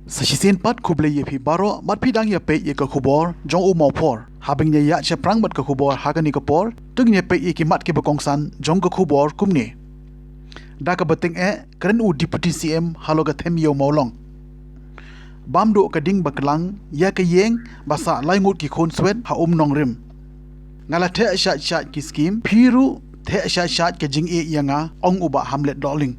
Sasisin pat kuble ye phi baro mat phi dang ye pe ye ka khubor jong u Mawphor habing ye ya che prang bat ka khubor hagani ka por tung ye pe ye ki mat ke bakong san jong ka khubor kumni da ka bating kren u deputy cm haloga them yo mawlong bamdo ka ding baklang ya ka yeng basa lai ngut ki khon swet ha nong rim ngala the sha ki scheme phiru the sha ke jing yanga ong uba hamlet doling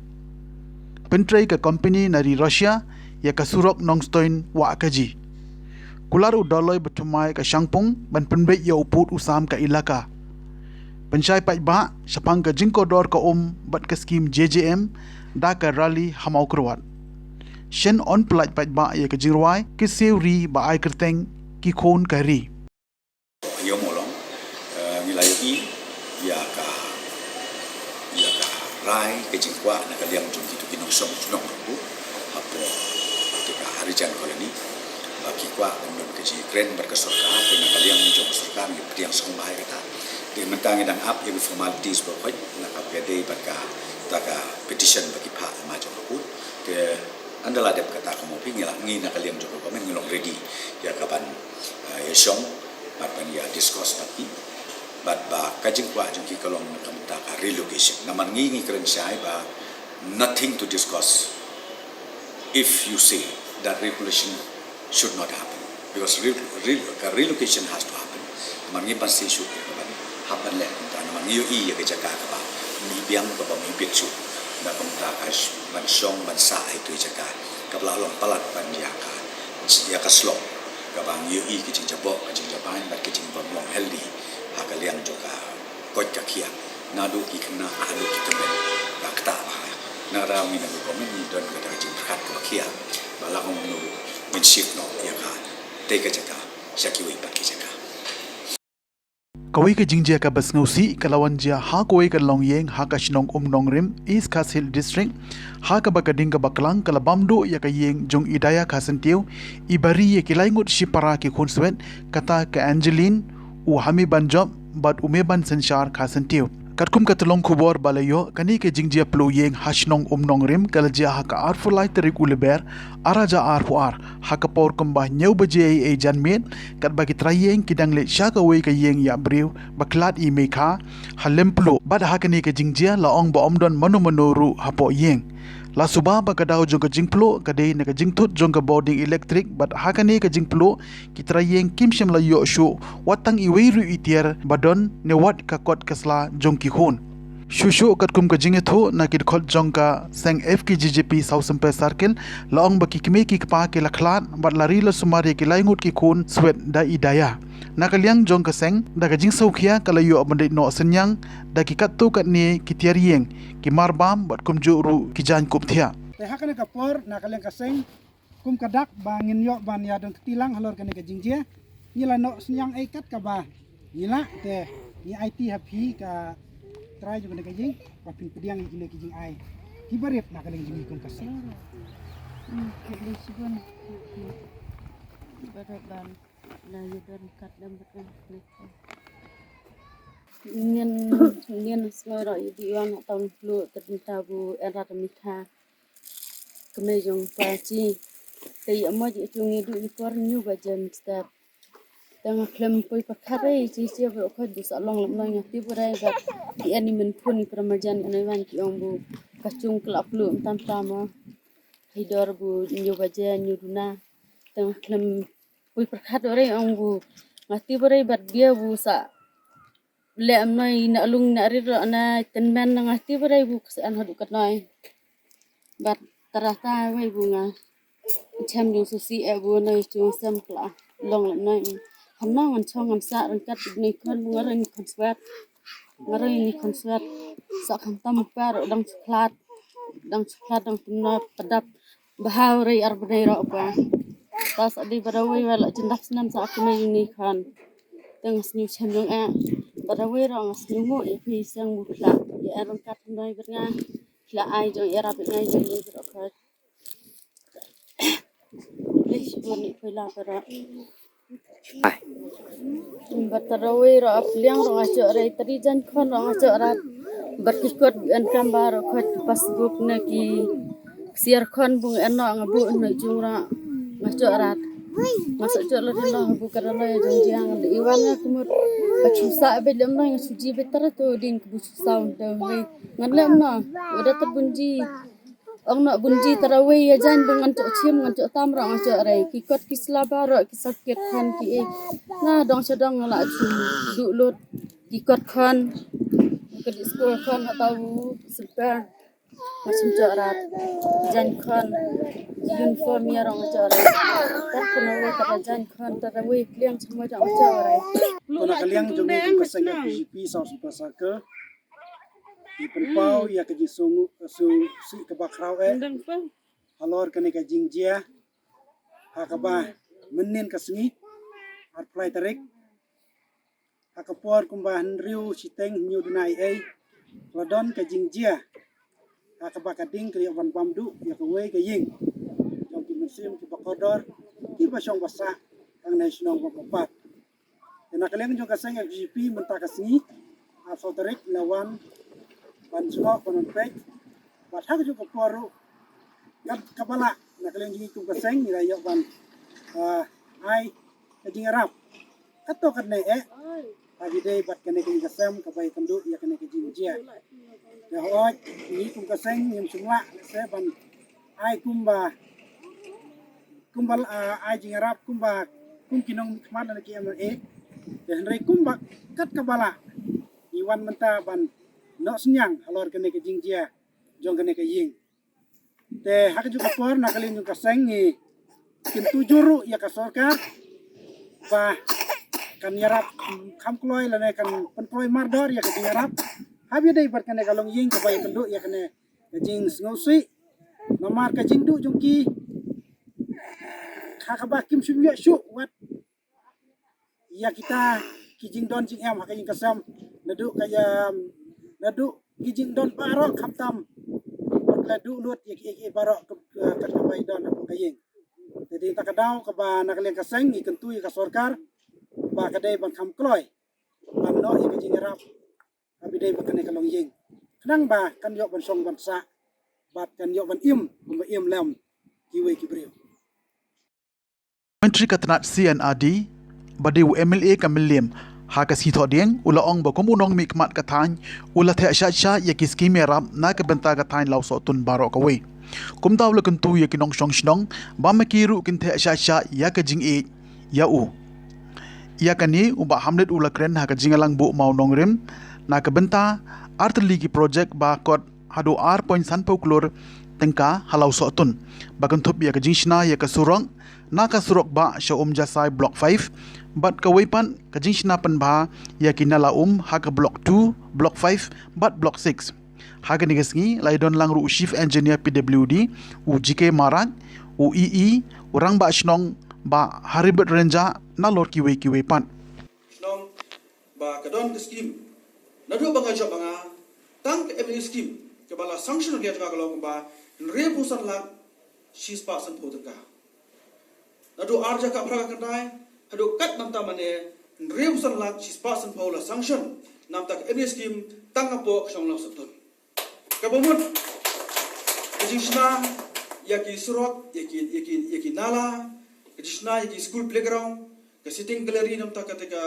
pentray ka company nari Russia ya kasurok nongstoin wa akaji kular udaloy betumai ka shangpung ban penbe ya uput usam ka ilaka penchai pai ba sapang ka jingko dor ka bat ka skim JJM da ka rally hamau kruat shen on plaj pai ba ya ka jirwai ki seuri ba ai kerteng ki khon ka ri yo molong nilai i ya ka rai ke jingkwa na ka liam jung itu kinong som nong ku hapo hari jan koloni bagi kwa dengan keji kren berkesorka dengan kalian mencoba sorka menjadi yang semua bahaya kata di mentang dan up yang formalities berkait nak apd baka taka petition bagi pak macam aku ke andalah ada kata kamu pingin lah nak kalian juga komen ngilong ready ya kapan ya song kapan ya discuss bagi ba kajing kwa jengki kalong kamu taka relocation naman ngingi keren saya ba nothing to discuss if you say that relocation should not happen because relocation has to happen. Mangi pasti should happen le. Naman iyo iya kerja kaba. Mi biang kaba mi bitu. Na kumta kas bansong bansa itu jaga. Kabla long palat banjaka. Ya kaslong. Kabang iyo iya kerja jabo kerja jaban bat kerja long healthy. Hakaliang juga kot kakia. Nadu ikna adu kitaben. Bakta bah. Narami na komen ni don kata kerja berkat kakia. Balakong menurut menship no ya ka teka jaka syakiwi pakai jaka kawai ka jingjia ka bas ngausi kalawan jia ha kawai ka longyeng ha ka shnong nong rim East Castle District ha ka bakading ka baklang kala bamdo ya ka yeng jong idaya ka sentiu ibari ye kilai ngut shipara ki khonswet kata ka Angeline u hami banjob bat umeban senshar ka sentiu katkum katlong khubor balayo kani ke jingjia plo yeng hashnong nong rim kalajia ha ka arfulai terik uleber araja arfuar ha ka por kumbah nyau baje e janmet kat bagi trayeng kidang le shaka we ka yeng ya brew baklat i mekha halemplo bad ha kani ke jingjia laong ba omdon manu hapo yeng la suba ba kadau jong ka jingplo kadai na ka jingtut jong ka boarding electric but ha kani ka jingplo ki trayeng kimshem la yo shu watang i weiru itier badon ne wat ka kot kasla jong ki khon shushu katkum ka jingetho na kid khot jong ka seng FKGJP Southsampe Circle laong ba ki kime ki pa ke lakhlat bat lari la sumari ki laingut ki khon swet da idaya nakaliang jong ka seng da ka jing saukhia kalayo abandai no senyang da ki kattu kat ni ki tiarieng ki marbam bat kum juru ki jan kup thia te hakane ka por nakaliang ka seng kum kadak bangin yo ban ya dong ketilang halor kane ka jingjia nila no senyang ikat ka ba nila te ni IT happy ka try jo ka jing papin pediang ki jing ai ki barit nakaliang jing kum ka seng Lisbon baraban na yudan kat dam betul ngen suara idiwan tahun flu ternyata bu era mitha kemejong paci tei amoj itu ngidu ikor nyu bajan step tang klem poi pakhare ci ci bu khod bu salong lam ngati burai ba di animen pun pramajan anawan ki ombu kacung klap lu tam tama hidor bu nyu bajan nyu duna tang klem poi pakhat ore ombu ngati burai bat dia bu sa le amnai na lung na rir na tenmen na ngati berai bu kesan hadu katnai bat tarata wai bu nga cham ju susi e bu na chu sam kla long lam nai hamna ngan chong ngam sa ran kat ni kon bu ngaran konswat ngaran ni konswat sa kham tam par dang chuklat dang tunna padap bahaw rai arbnai ro pa tas adi barawai wala jendak senam sa akne ni khan teng snu cham jong a barawai rong snungu e pi sang bukla ya aron kat noi bernga la ai jo era bengai jo ni ro ka lish boni pela para ai barawai ro apliang ro acho rai tari jan khon ro acho ra berkikot an kambar khot pasbuk na ki siar khon bung eno ngabu na jungra masuk rat masuk cok lo dino bukan lo yang jiang di iwannya kumur kecusa belum no yang suji betar tu din kebusu sound tu ngan lem no udah terbunji ông nọ bunji tarawih ya jan dengan cok cium dengan cok tamra dengan cok rai kikot kisla barok kisakit kan ki na dong sedang la cum duk lut kikot kan ke di sekolah kan atau sebar macam cok rat jan kan uniform ya rong cok rai tak penawa kata jan kan tarawih kliang semua cok rai Kona kaliang jongi ku kaseng PGP saus pasaka. Di penpau ya ke jisungu su si ke bakrau halor kene ke jingjia hakaba menin ke sengi apply tarik hakapor kumba henriu siteng new dinai ladon ke jingjia hakaba kading ke wan pamdu ya ke we ke ying jong ki musim ki bakodor ki basong basa ang national bapat na kaliang jong kaseng FGP menta ke sengi asal tarik lawan ban semua kononpek bathak juga poru kat kapala nak kalian jingi kum kaseng ni raya ban ai kajing arab kato kadne agi dei bat kene kajing kasem kabai kandu ya kene kajing jia ya hoy ni kum kaseng nyem semua se ban ai kumbal ai jing arab kum kinong kemana lagi dan rei kumba kat kapala iwan menta ban no senyang halor kene ke jingjia jong kene ke ying te hak juga por nakalin yung kaseng ni kintu juru ya kasorka ba kan yarap kam kloy lane kan pentoy mardor ya ke yarap habi dai bar kene kalong ying ke bay kendu ya kene ke jing sngosi nomar ke jingdu jongki hakaba kim sumya syu wat ya kita kijing don jing am hakayin kasam nadu kaya nadu kijing don barok khamtam ladu lut ye barok ke kabai don apa kayeng jadi tak kadau ke ba nakalian kaseng ni kentu ye ka sarkar ba kadai ban kham kloy ban no ye kijing rap abi dai ba kane kalong yeng nang ba kan yo ban song ban sa bat kan yo ban im lam kiwe kibreu Menteri Katanat CNRD badiu MLA Kamiliam haka si thodeng ula ong ba komunong mikmat katany ula the sha ya kiski merap na ka benta katany law so tun baro ka we kum taw la kentu ya kinong song shnong ba makiru kin the sha ya ka jing ya u ya kani uba hamlet ula kren haka jingalang bu mau nongrim na ka benta artligi project ba kot hadu r.san poklor tengka halau so tun bagantup ya ka jingshna ya ka surong na ka surok ba sha jasai block 5 bat kawaipan kajing sinapan ba ya kinala haka block 2 block 5 bat block 6 haka nigasngi laidon lang ru chief engineer PWD GK marat EE orang ba shnong ba haribet renja na lor kiwe pan shnong ba kadon ke scheme nadu banga job banga tang ke every scheme ke bala sanction dia ka kalong ba rebusan lang she's person potka nadu arja ka praga kanai hadu kat namta mane rebusan lak chis pasan paula sanction namta any scheme tangapo shongla satun kabumut kajishna yaki surok yaki nala kajishna yaki school playground ka sitting gallery namta kateka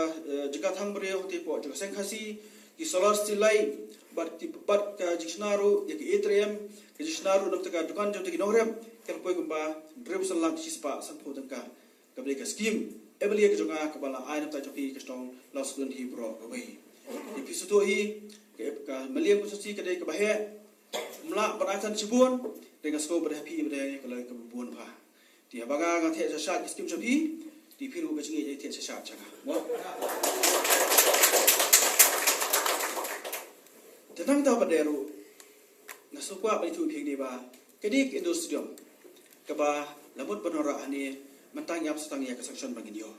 jagat hambre hote po jaga senghasi ki solar still light but ka jishnaru yaki atrium kajishnaru namta ka dukan jom teki norem kelpoi gumba rebusan lak chis pasan paula ka kabli ka scheme Ebelia ke jonga kebala ai namta joki ke stong laus gun hi bro away di pisuto hi ke ka meliam posisi ke dai ke bahe mla barakan cibun dengan sko berhappy berdaya kalau ke buon pha di abaga ga the sa skim joki di piru ke jingi the sa jaga mo tenang ta baderu ngasukwa ba itu phing di ba ke dik industrium ke ba lamut panora ani mentang yap setang ya kesaksian bagi dia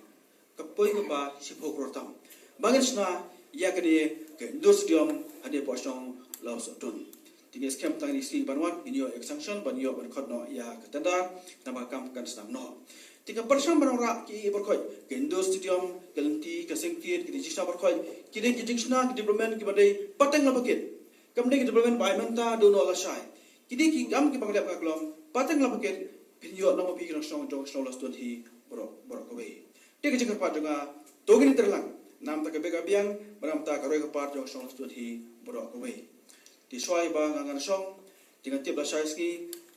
kapoi ke ba sipo protam bangin sna ya kene ke industrium ade posong laos tun tini scam tang ni si banwan inyo exsanction ban yo ban khotno ya katanda nama kam kan snam no tika persam banora ki berkhoi ke industrium kelenti ke sengkit ke dijista berkhoi kini ki jingsna ki development ki badai pateng la paket kamde ki development bai menta do no la shai kini ki gam ki panglap ka klom pateng la paket pinyo nama pi nang song jong song las tuan hi borok kowe te ke jikar pat jonga togini terlang nam ta ke bega biang baram ta karoi ke pat jong song las tuan hi borok kowe di swai ba ngangan song dengan tip la shaiski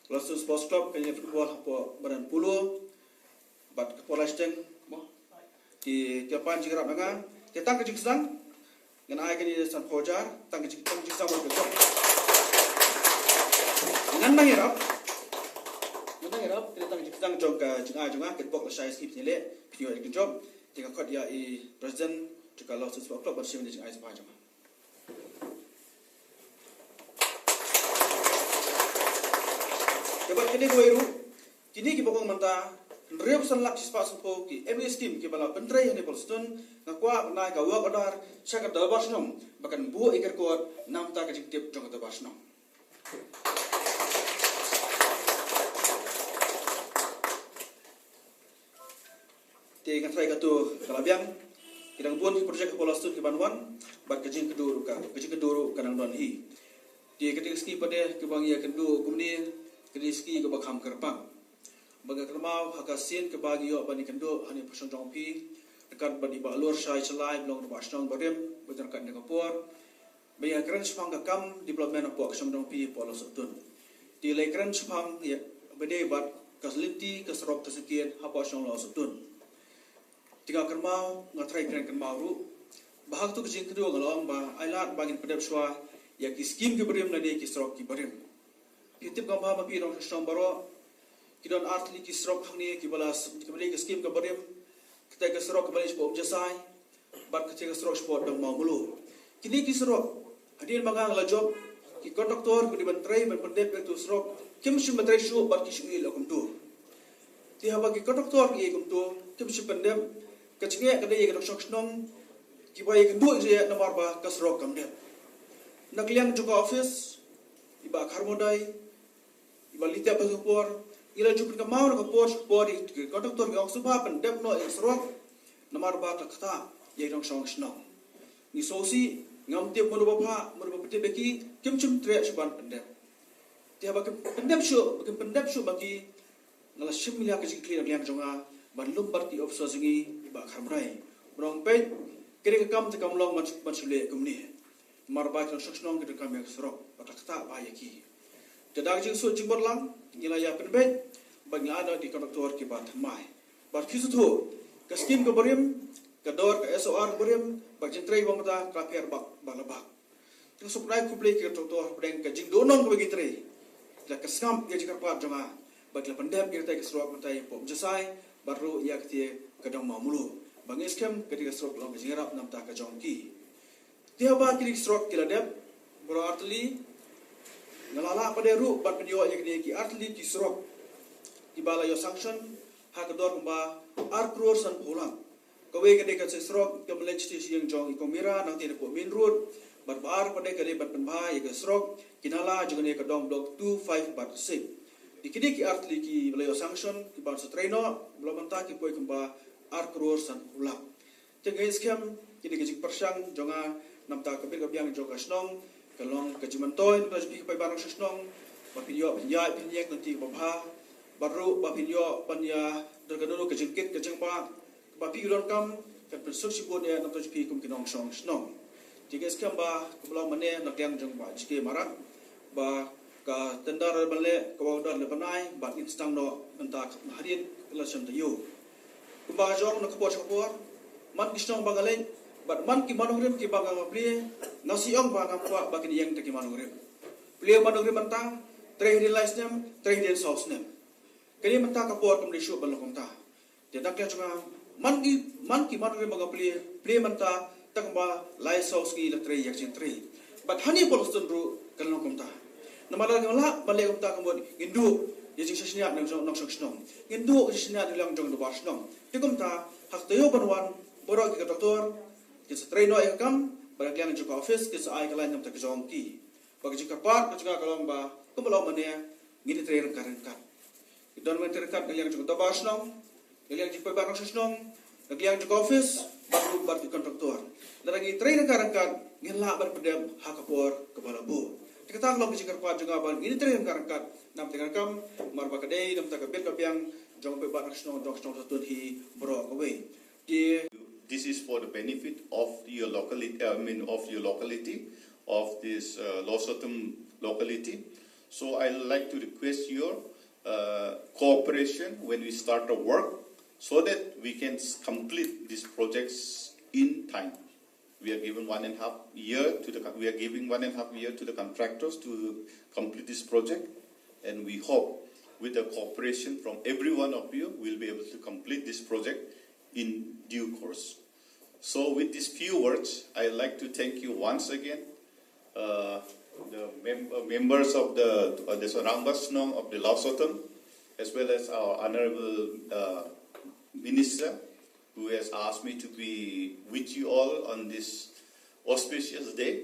Langsung sports club kanya football hapo badan pulo bat kepola steng mo di tiapan jigrap nanga tetang ke jiksang ngan ai kani san pojar tang jiksang mo ke ngan nangirap kita tang jiksang jong ka jinga ke bok la shai skip ni le video ek job tiga khot ya I president juga langsung sports club ber sim ni jinga ai sa jong Kebat kini kowe kini ki bokong manta rep san lak spa supo ki every scheme ki bala pentrai hani polston ngakwa nai ka work order saka da basnom bakan bu iker ko nam ta ka jiktip jong da basnom te ngatrai ka tu kalabiang kidang buon ki project polston ki banwan bat ka jing keduru kanang don hi ti ketik ski pade ki bang ya kendu kumni Kediski ke bakham kerpang baga kermau hakasin ke bagi yo bani kendo hani pasong jong pi dekat bani ba lur sai selai blong ba snong barem betar kan Singapore baya kran spang ka kam development of pasong jong pi polos tun di le kran spang ya bede bat kasliti kasrok kasekian ha pasong lo tun tiga kermau ngatrai kran kermau ru bahak tu kejing kedua ngalong ba ailat bagin pedap swa ya ki skim ke barem na de ki strok ki barem Kitip gam bahama pi rong song baro kidon artli ki strok hangni ki balas ki bali ki skim ka barem kita ka strok bali sport jasai bat ka strok sport dang mamulu kini ki strok adin magang la job ki konduktor ku di bantrai ban pendep tu strok kim sim bantrai shu bat ki shui la kum tu ti haba ki konduktor ki kum tu kim sim pendep ka chinge ka dei ka sok snong ki bai ka du je nomor ba ka strok kam dep nakliang juga office iba karbodai iba litia pasupor ila jupin ka mau ka por di konduktor ki oksuba pen dep no isrok namar ba ta kata ye dong song sno ni sosi ngam tiap mono bapa pete beki kimchum tre shuban pendep ti haba pendep shu bagi ngala shimlia ka jikli liang jonga ban lumbar ti ofso zingi iba karbrai brong pe kere ka kam te kam long man sule kumni mar ba ka song ki kam yak srok ba ta kata ba yaki Jadak jing su jing borlang ngila ya penbet bagi ada di konduktor ki bat mai bar kisu tu ka skim ka borim ka dor ka SOR borim bag jing trei bang ta ka per bak balabak tu supply ku play ki konduktor breng ka jing donong ko bagi trei la ka skam ya jikar pat jama bag la pendem ki ta ki srok matai pom jasai baru ya ki ka dong mamulu bang skem ka di srok long jing rap nam ta ka jong ki dia ba ki srok ki la dep bro artli ngalala pada ru bat penyo ye ki artli ki srok ki bala yo sanction ha ka dor ba ar crore san pulang kawe ke de ka srok ke melech ti siang jong ikomira nang ti po min road bat bar pada ke de bat pen ba ye ka srok kinala juga ne ka dong block 25 bat 6 dikidi ki artli ki bala yo sanction ki ban su traino belum menta ki poi ba ar crore san pulang te ge scam ki de ki persang jonga namta ka bir ka biang jong ka snong kalong kejumantoin pas pi pai barang sesnong bapinyo ya pinyek nanti babha baru bapinyo panya dergadolo kejengkit kejengpa bapi ulon kam kan persuk sibut ya nanti pi kum kinong song snong tiga skam ba kebelang mane nak yang jeng ba jike marak ba ka tendar bale ka wadar le panai ba instang no enta harian lasan tayo kumba jong nak kapor man kisnong bangalen bat man ki manungrim ki bagang pli nasiong bagam kwa bakin yang te ki manungrim pli manungrim manta tre realize nem tre den sauce nem kali manta ka por kum de shu balong ta de dak ya chunga man ki manungrim bagang pli manta tak ba lai sauce ki la tre yak chin tre bat hani polston ru kalong kum ta namala ngala bale kum ta kum indu ye jing shishnya nang nok shok shnong indu shishnya de lang jong do ba shnong ti kum ta hak tayo banwan borok ki doktor Kita train no ekam bagalian juga office kita ai kalain nam tak jong ki bagi jika part juga kalau ba kumalo mane ngini train karen kan idon men train kan galian juga tabas nong galian jika barang sesnong galian juga office baru bar di kontraktor larang train karen kan ngela bar pedam hakapor kepala bu Kita lo kecik kerpa juga bal ini terus karangkat nam dengan kam marba kedai nam tak bet kapiang jong pe bat nasional satu hi bro away. This is for the benefit of your locality. Of this Losotum locality. So I like to request your cooperation when we start the work, so that we can complete these projects in time. We are given 1.5 year to the contractors to complete this project, and we hope with the cooperation from every one of you, we'll be able to complete this project in due course. So with these few words, I'd like to thank you once again, the members of the Rangbasnong of the Lausotum, as well as our Honorable Minister, who has asked me to be with you all on this auspicious day.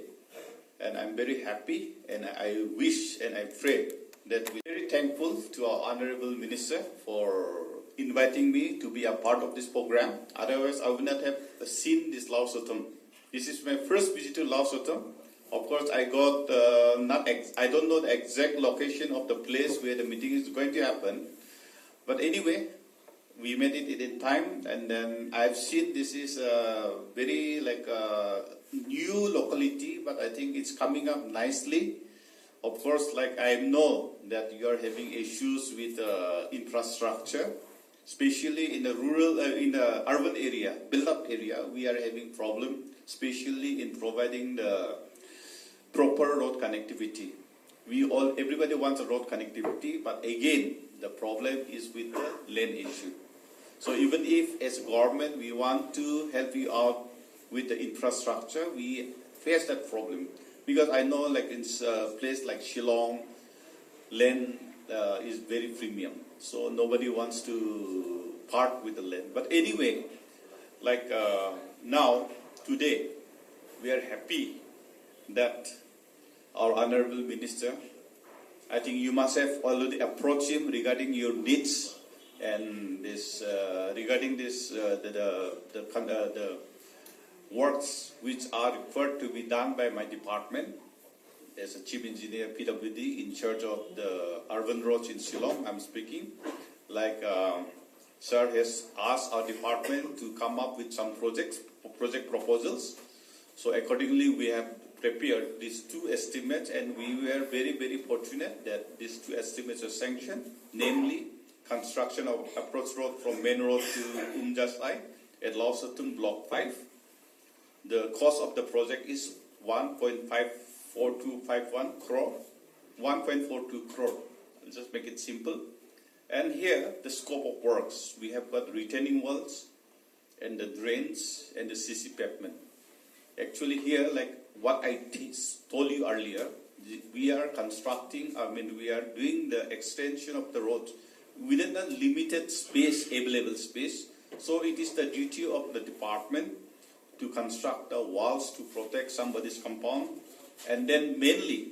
And I'm very happy, and I wish and I pray that we're very thankful to our Honorable Minister for inviting me to be a part of this program. Otherwise, I would not have seen this Lausotum. This is my first visit to Lausotum. Of course, I got I don't know the exact location of the place where the meeting is going to happen, but anyway, we made it in time, and then I've seen this is a very new locality, but I think it's coming up nicely. Of course, I know that you are having issues with infrastructure, especially in the urban area, built-up area. We are having problem, especially in providing the proper road connectivity. Everybody wants a road connectivity, but again, the problem is with the land issue. So even if as government we want to help you out with the infrastructure, we face that problem. Because I know in a place like Shillong, land is very premium. So nobody wants to part with the land. But anyway, now, today, we are happy that our Honorable Minister, I think you must have already approached him regarding your needs and this regarding this the works which are required to be done by my department as a chief engineer PWD in charge of the urban roads in Shillong. I'm speaking sir has asked our department to come up with some project proposals. So accordingly, we have prepared these two estimates, and we were very, very fortunate that these two estimates are sanctioned, namely construction of approach road from main road to Umjasai at Lausotum Block 5. The cost of the project is 1.54251 crore, 1.42 crore. I'll just make it simple. And here, the scope of works. We have got retaining walls and the drains and the CC pavement. Actually here, what I told you earlier, we are constructing, we are doing the extension of the road within the limited space, available space. So it is the duty of the department to construct the walls to protect somebody's compound, and then mainly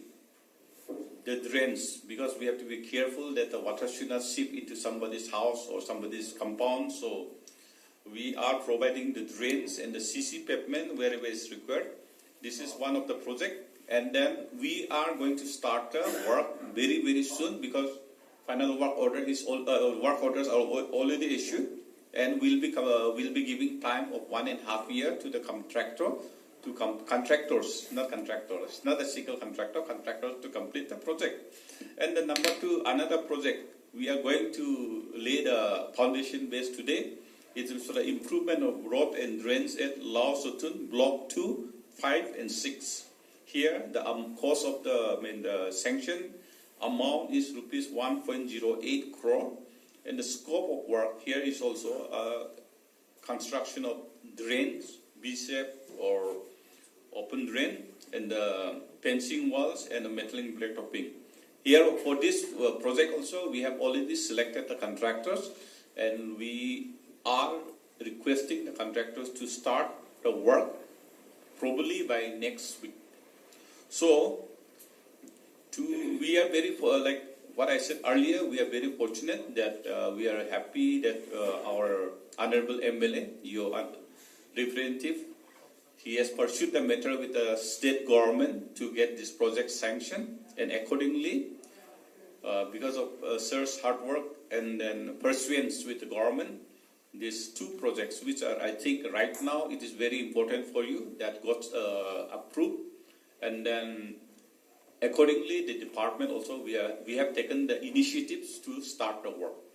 the drains, because we have to be careful that the water should not seep into somebody's house or somebody's compound. So we are providing the drains and the CC pavement wherever is required. This is one of the project, and then we are going to start the work very, very soon, because final work orders are already issued, and we'll be giving time of 1.5 years to the contractors, not a single contractor, contractors to complete the project. And the number two, another project, we are going to lay the foundation base today. It is for the improvement of road and drains at Lausotum Block 2, 5 and 6. Here, the cost of the sanction amount is rupees 1.08 crore, and the scope of work here is also construction of drains, B-shape or open drain, and the fencing walls and the metaling blacktopping. Here for this project also, we have already selected the contractors, and we are requesting the contractors to start the work probably by next week. So, we are very, what I said earlier, we are very fortunate that we are happy that our Honorable MLA, your representative, He has pursued the matter with the state government to get this project sanctioned, and accordingly, because of Sir's hard work and then pursuance with the government, these two projects, which are, I think, right now it is very important for you, that got approved, and then accordingly, the department also we have taken the initiatives to start the work.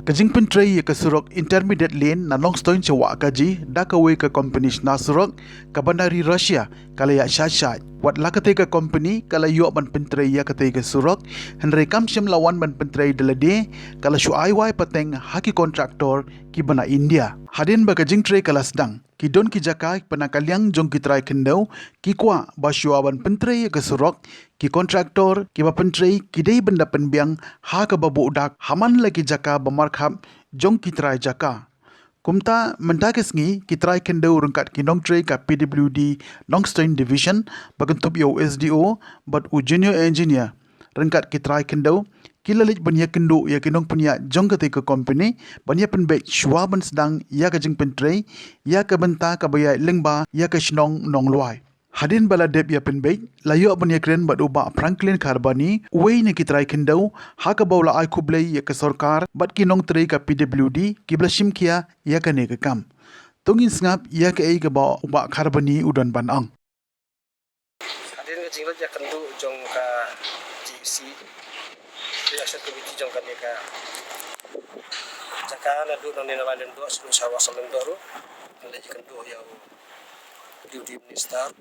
Kajing pentray ya kasurok intermediate lane na long stoin cewa kaji dakawe ke company na surok ke bandari Russia kalaya syasat wat lakate ke company kala yo ban pentray ya kate ke surok henry kamsem lawan ban pentray delade kala shu aiwai pateng haki kontraktor ki bana India hadin ba kajing tray kala sedang ki don ki jaka penakaliang jong ki try kendau ki kwa ba shua ban pentray ke surok ki kontraktor ki ba pentray ki dei benda penbiang ha ke babu dak haman lagi jaka bamarkham jong ki try jaka kumta mentakis ngi ki try kendau rungkat ki nong tray ka PWD Nongstein Division bagentup yo SDO but u junior engineer rungkat ki try kendau kilalit banya kendo ya kinong punya jong ke company banya penbek shua ban sedang ya ke jing pentray ya ke benta ke baya lengba ya ke shnong nong luai hadin bala deb ya penbek layo banya kren bad uba Franklin Carbani wei ne ki try kendo ha ke baula ai kublai ya ke sarkar bat kinong tray ka PWD ki blashim kia ya ke ne ke kam tungin sngap ya ke ai ke ba uba Carbani udan ban ang hadin ke jingla ja kendu jong ka GC Reaction Committee jong kami ka jaka na do nang nilalain do sulu sawa salang doro nilai kendu ya duty minister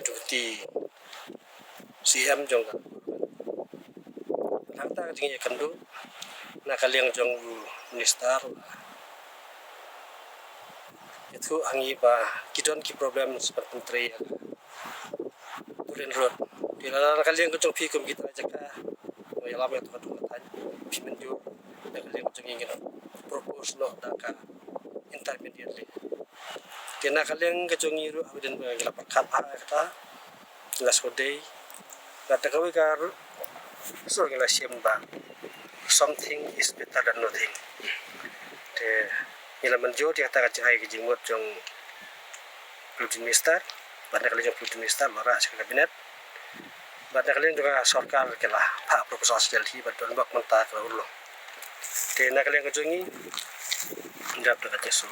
duty CM jong ka nakta jing kendu na kaliang jong minister itu hangi ba kidon ki problem seperti menteri tulen road Bila kalian kecung fikum kita jaka ya lama tu kadu tanya pimenju kalian kecung ingin propose lo daka intermediately kena kalian kecung iru abden ngila pakat kata las hodei kata kawi kar so ngila siamba something is better than nothing te ngila menjo dia kata kacai kijimut jong Prime Minister pada kalian jong Prime Minister lara kabinet Bada kalian juga sarkar kelah pak proposal sejali badon bak mentah ke ulo. Kena kalian kejungi ndap dekat Yesu.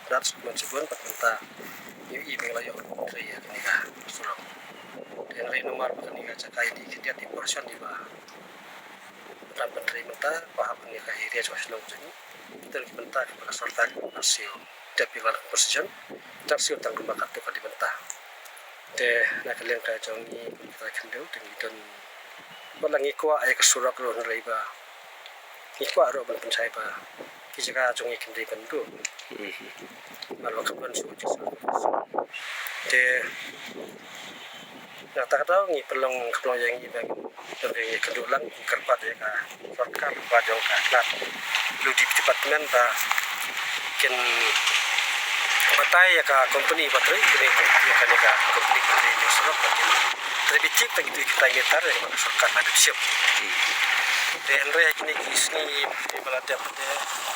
Dat mansibun pat mentah. Yi menglayo kriya kenika surang. Dan lain nomor kenika cakai di dia di portion di ba. Dan menteri mentah paham kenika area sosial kejungi. Kita mentah kepada sarkar nasio. Tapi kalau position nasio tang rumah kartu kali mentah. Te nak kalian ka jongi kita kendau dengan balang ikwa ay kasurak ro nalai ba ikwa ro ban pensai ba kijaka jongi kendai bendu malu kapan suci te nak tak tahu ni pelong yang ibang dari kendulang kerpat ya ka sarkar ba jong ka nak lu di departemen ba ken batai ya ka company bateri ini ya kan ya company ini surat tapi cip tak itu kita ngetar ya mana sarkar ada siap dan raya kini kisni di balada pada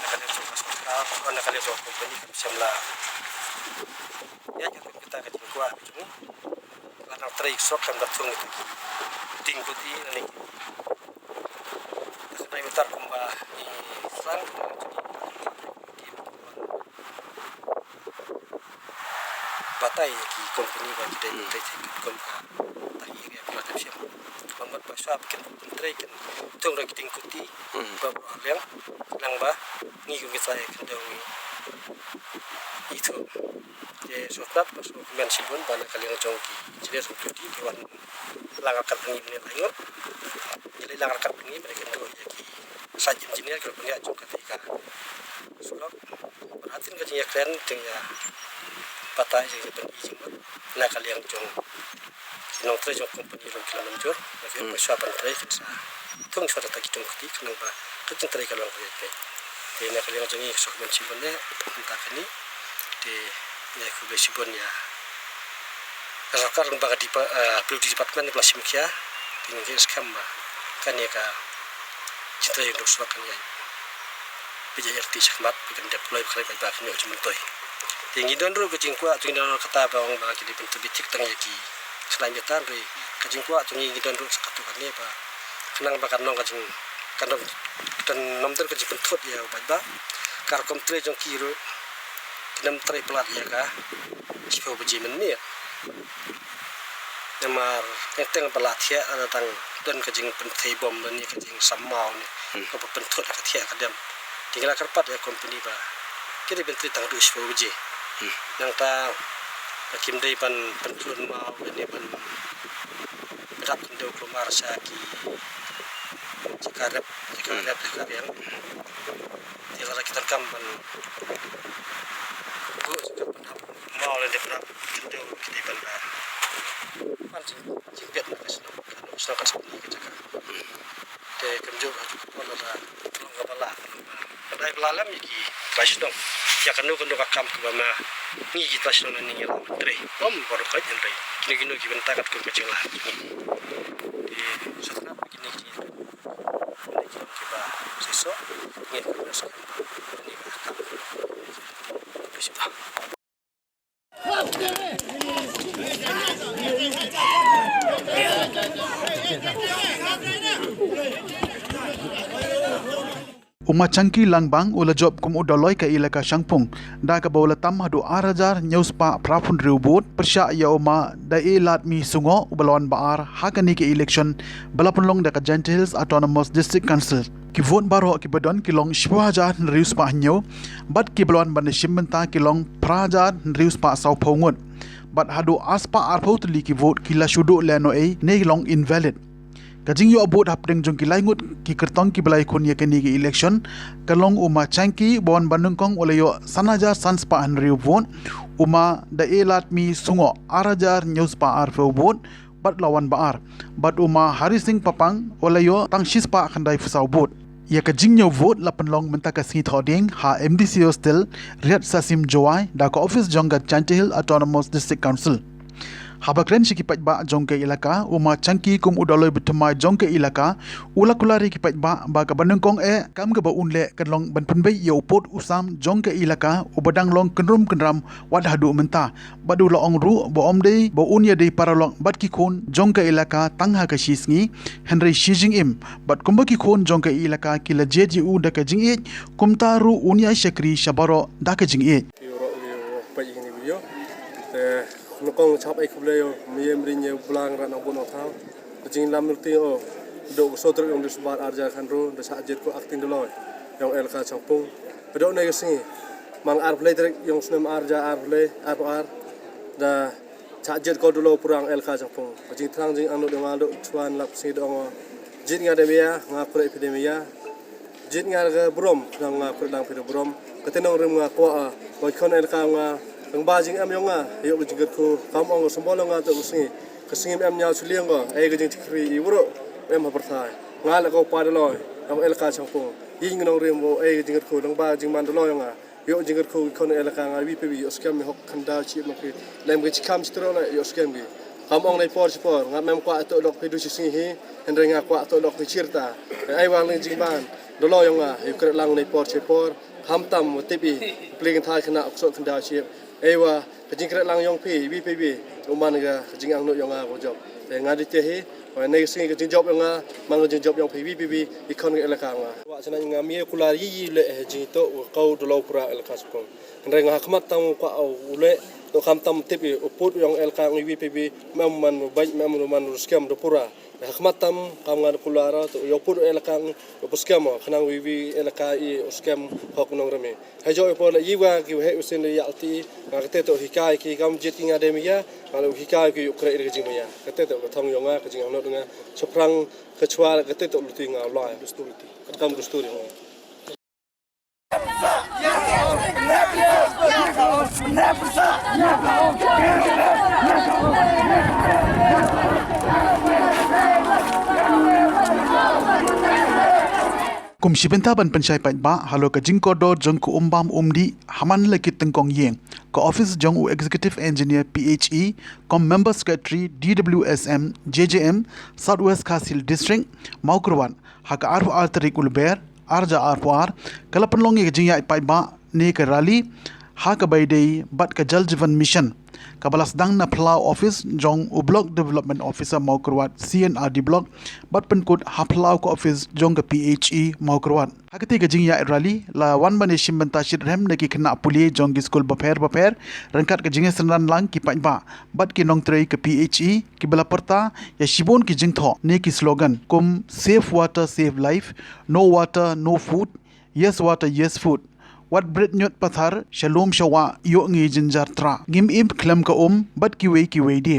nak ada sarkar nak ada company semla ya jatuh kita ke kuat itu karena terik sok kan betul itu tingguti ini karena ngetar kumbah ni sang batai ki company ba kita take komka tagi ya pelata siap kombat pasal bikin menteri kan tung lagi tingkuti babu aliang nang ba ni ko kita kendau itu je sotap pasal mensibun bana kalian jongki jadi sotudi dewan langakan ini laingot jadi langakan ini mereka kendau ya ki sajim engineer kalau punya jong ketika sulok perhatiin kerja keren dengan batai yang seperti ini, nak kalian jong, nong tre jong company long kilo menjur, nak pasal bantai sah, tung suara tak jong keti, kenapa? Kerja tre kalau boleh baik. Jadi nak kalian jong ini sok mensibun ya, entah ini, di ya kubesibun ya. Sarkar lembaga di PWD departemen di Pelasim Kia, tinggal skam bah, kan ya ka, cinta yang dok suakan ya. bây giờ tí chắc mắt cần đẹp lời khai bài bạc nhiều cho mình tôi thì nghĩ đơn rồi cái chính qua tôi nói kata bang bang cái bên tôi biết tentang ya ki selain itu rồi cái chính qua tôi nghĩ đơn rồi satu kan ni ba kenang bakar nong cái kan dan nom cái chính thot ya bài bạc kar kontre jong ki rồi nam trai pelat ya ka siapa beji menit namar yang tengah pelat ya datang dan cái chính pentai bom dan ni cái chính samau ni apa pentot cái thiak kadam tinggal karpat ya company ba kiri bentri tang du siapa beji nang ta kim dei ban pentuan mau ini ban berat kendau kelumar saki jika rep yang tidak kita kampan bu juga pernah mau dan dia pernah kendau kita ban pan jipet nak senang seperti kita kan de kemjur pada tolong kepala pada belalam iki pas dong ya kanu kakam ke bama ni kita sudah ni lah menteri baru kait menteri kini bynta kat kecil lah di setelah begini kita sesok ingin terus ini kakam bisa Uma changki langbang ula job kum udaloi ka ilaka Shangpung da ka bawla tam hadu arajar nyuspa prapun riubut persya ya uma da elat mi sungo ubalawan baar hakani ke election balapunlong da ka Gentle Hills Autonomous District Council ki vote baro ki badon kilong shwajar riuspa hanyo bat ki balawan ban shimbenta kilong prajar riuspa sau phongot bat hadu aspa arpotli ki vote kila shudu leno e ne long invalid kajing yo abot hapdeng jong kilai ngut ki kertong ki balai kun yakeni ki election kalong uma changki bon bandungkong ole yo sanajar sanspa hanriu bon uma da elat mi sungo arajar news pa ar fo bon bat lawan baar bat uma hari sing papang ole yo tang shispa khandai fusau bot ya kajing yo vote la penlong menta ka singi thoding ha MDC hostel riat sasim joai da ka office jong ga Gentle Hills Autonomous District Council habakren sikipat ba jongke ilaka uma changki kum udaloi betmai jongke ilaka ula kulari kipat ba ka banengkong kam ga ba unle kanlong ban punbai yo pot usam jongke ilaka ubadang long kenrum kenram wad hadu menta badu lo ong ru bo omdei bo unya dei paralong bat ki khon jongke ilaka tangha ka shisngi henry shijing im bat kumba ki khon jongke ilaka kila jeji u da ka jingi kumtaru unya shakri shabaro da ka jingi nukong chap ai kubleo miem rinye bulang ran abun othau jing lam nurti o do sotro yong disbar arja khanro da sajit ko acting doloi yong elka chapung do ne gsi mang ar play trek yong snem arja ar play ar da sajit ko dolo purang elka chapung jing trang jing anu de do chuan lap si do jit nga de bia nga pro epidemia jit nga ga brom nga pro dang piro brom ketenong rim nga ko ko kon elka nga ang bajing am yonga yo jigat ko kam ong sombolonga to usni kasingim am nyao chuliango ai gajing tikri ibro em haperthai ngala ko padaloy am elka changpung ying nong rembo ai jigat ko dang bajing mandaloy nga yo jigat ko kon elka nga bpb oskam mi hok khanda chi makri lem gi kam stro la yo oskam gi kam ong nei por ngam mem kwa to dok pedu singi hi endre nga kwa to dok ni chirta ai wang ling jingban doloy nga yo kret lang nei por ham tam tipi pling thai khna okso khanda chi ewa kajing kret lang yong pi bpb uman ga kajing ang no yong a ko job te ngadi te hi wa nei singi kajing job yong a mang kajing job yong pi bpb ikon ga elaka nga wa chana nga mi kula yi le ji to ko do lo pura elaka skong ndre nga khmat tam kwa ule to kham tam tipi uput yong elaka ngi bpb mam man bai mam man skam do pura khmat tam kam nga kula ra to yo put elaka yo skam khnang wi elaka i skam hok nong rame ha jo po la yiwa ki he usin le yalti nga kate to hikai ki kam jit nga de miya kalau hikai ki ukre ri jing miya kate to thong yo nga ka jing no nga soprang kachwa kate to luti nga la dusturi kam dusturi kum shibenta ban panchai pat ba halo ka jingko do jong ku umbam umdi haman lekit tengkong yeng ka office jong u executive engineer PHE kom member secretary DWSM JJM Southwest Khasil district Mawphor haka arf artarik ulber arja arpuar kala penlongi ke jingjia pai ba ne ke rally ha ka bai dei bat ka jal jivan mission kabalas dang na plau office jong u block development officer Mawphor CNRD block bat penkut ha plau ko office jong ka PHE Mawphor hakati ka jingjia rally la wan bane shimbanta shit rem ne ki khna puli jong ki school baper rangkat ka jingjia sanran lang ki pai ba bat ki nong trei ka PHE ki bala perta ya shibon ki jingtho ne ki slogan kum safe water save life, no water no food, yes water yes food. Wat brit nyot pathar shalom shawa yo ngi jinjar tra gim im klam ka bat ki wei di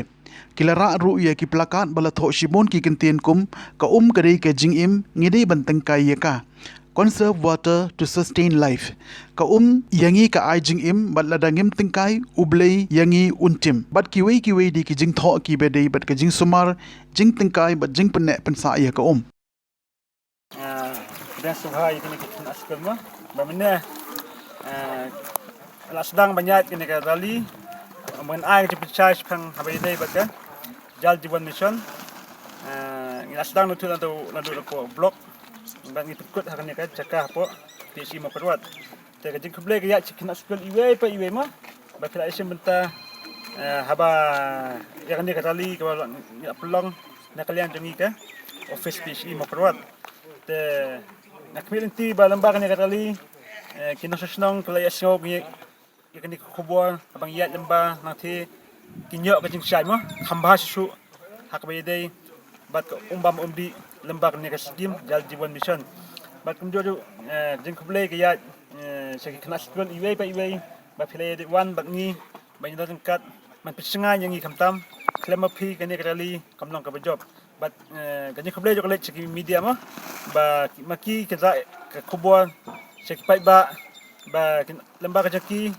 kilara ru ya ki plakat bala tho shibon ki kintien kum ka kare ka jing im ngi dei bantang kai ya ka conserve water to sustain life ka yangi ka ai jing im bat ladangim tingkai ublei yangi untim bat ki wei di ki jing tho ki be dei bat ka jing sumar jing tingkai bat jing penne pensa ya ka dan suhai kini kita nak sekolah bagaimana anak sedang banyak kini ke rally mengenai percaya pang habai day baga jal jiwan mission anak sedang nutul nandu po blok bang ikut akan ni kan cakap apa PHE Mawphor te ka jing kublai ya cikna sekolah iwe ma ba kira isim bynta haba ya kan ni ka rally ke pelong nak kalian jongi ke office PHE Mawphor te nak milenti ba lembaga ni ka rally kinasasnong kalaya siyog yakni khubor abang yat lamba nanti kinyo ka jing sai mo khamba su hakbay day bat umbam umbi lembag ni ka skim jal jiwan mission bat kumjojo jing kublay kaya sa knas kon iwe ba philay de wan bagni ba ni kat man pisinga yang kamtam klema phi kani rally kamlong ka job bat kani kublay jo college ki media mo ba maki ka khubor sekipai ba lembaga jaki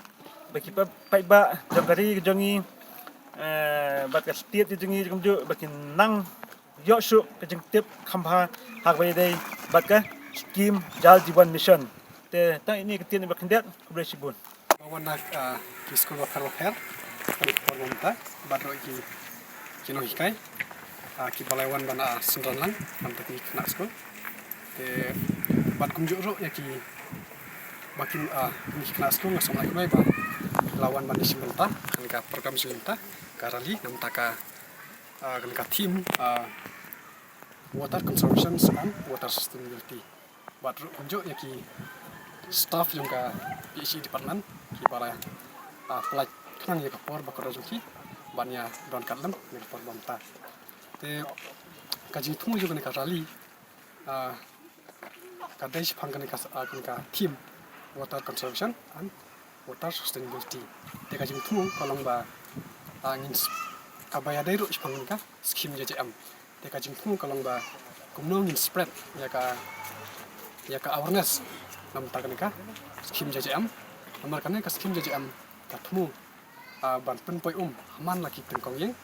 bagi pai ba jangkari jongi bat ka setiap di jongi kumju bakin nang yo su ka jengtip khamba hak bai dei bat ka skim jal jiwan mission te ta ini ketin bakin det kublai sibun wana ki school of health kami bynta bat ro ki kino hikai ki balaiwan bana sindran lang mantak ni kena school te bat kumju ro ya ki makin ni kena school ngasong lagi ba lawan bani simbenta kan ka program simbenta karali nam taka kan ka team water conservation and water sustainability bat kunjo ya ki staff yang ka PHE department ki bala pelaj kan ya ka por bakar joki banya don kalam ni por banta te kaji tumu juga ni karali kadai sipang kan ka team water conservation and water sustainability. Teka jing tumu kolong ba angin kabaya dairu sipang ka skim JJM. Teka jing tumu kolong ba kumno ngin spread ya ka awareness nam takan ka skim JJM. Amar kan ka skim JJM ka tumu ban pen poi haman laki tengkong yeng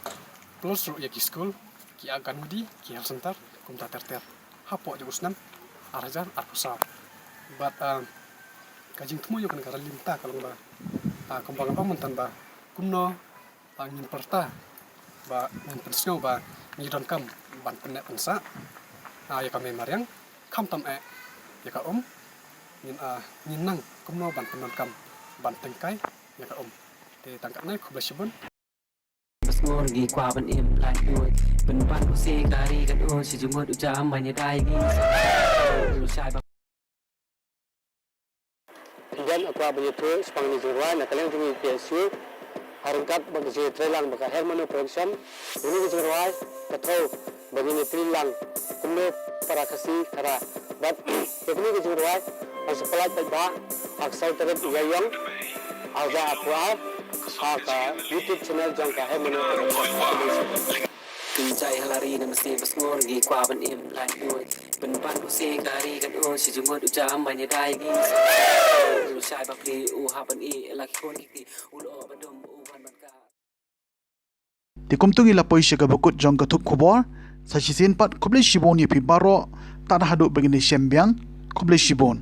plus ru ya ki school ki agan di ki health center kum ta ter hapo jugusnam arajar arkusar. But kajing tumu yo kan kara limta kalau ba kembang apa mentan ba kumno angin perta ba ngin pensio ba ngidon kam ban penek pensa ya kami mariang kam tam ya ka ngin nang kumno ban penon kam ban tengkai ya ka te tangkat nai ku basibun Ngor gi kwa ban im lai duai ban ban se kari kan si jumot ujam banyak dai gi lu sai dan aku abang itu sepang ni jurwa nak kalian tunggu PSU harungkat bagi si trelang bagi hermano production ini jurwa katau bagi ni trelang kumno para kasih kara but ini jurwa as pelat ba aksai terus iyang alga apa ka YouTube channel jang ka hermano production Kincai halari na mesti basngor gi kwa ban im lai duai ban ban se kari kan si jumot ujam banyak dai gi lu sai ba pri haban laki kon ki ulo badom ban ka Tikumtungi la poisha ka bakut jong ka thup khubor sa sisin pat kublai shibon ye pi baro ta hadu begini shembyang kublai shibon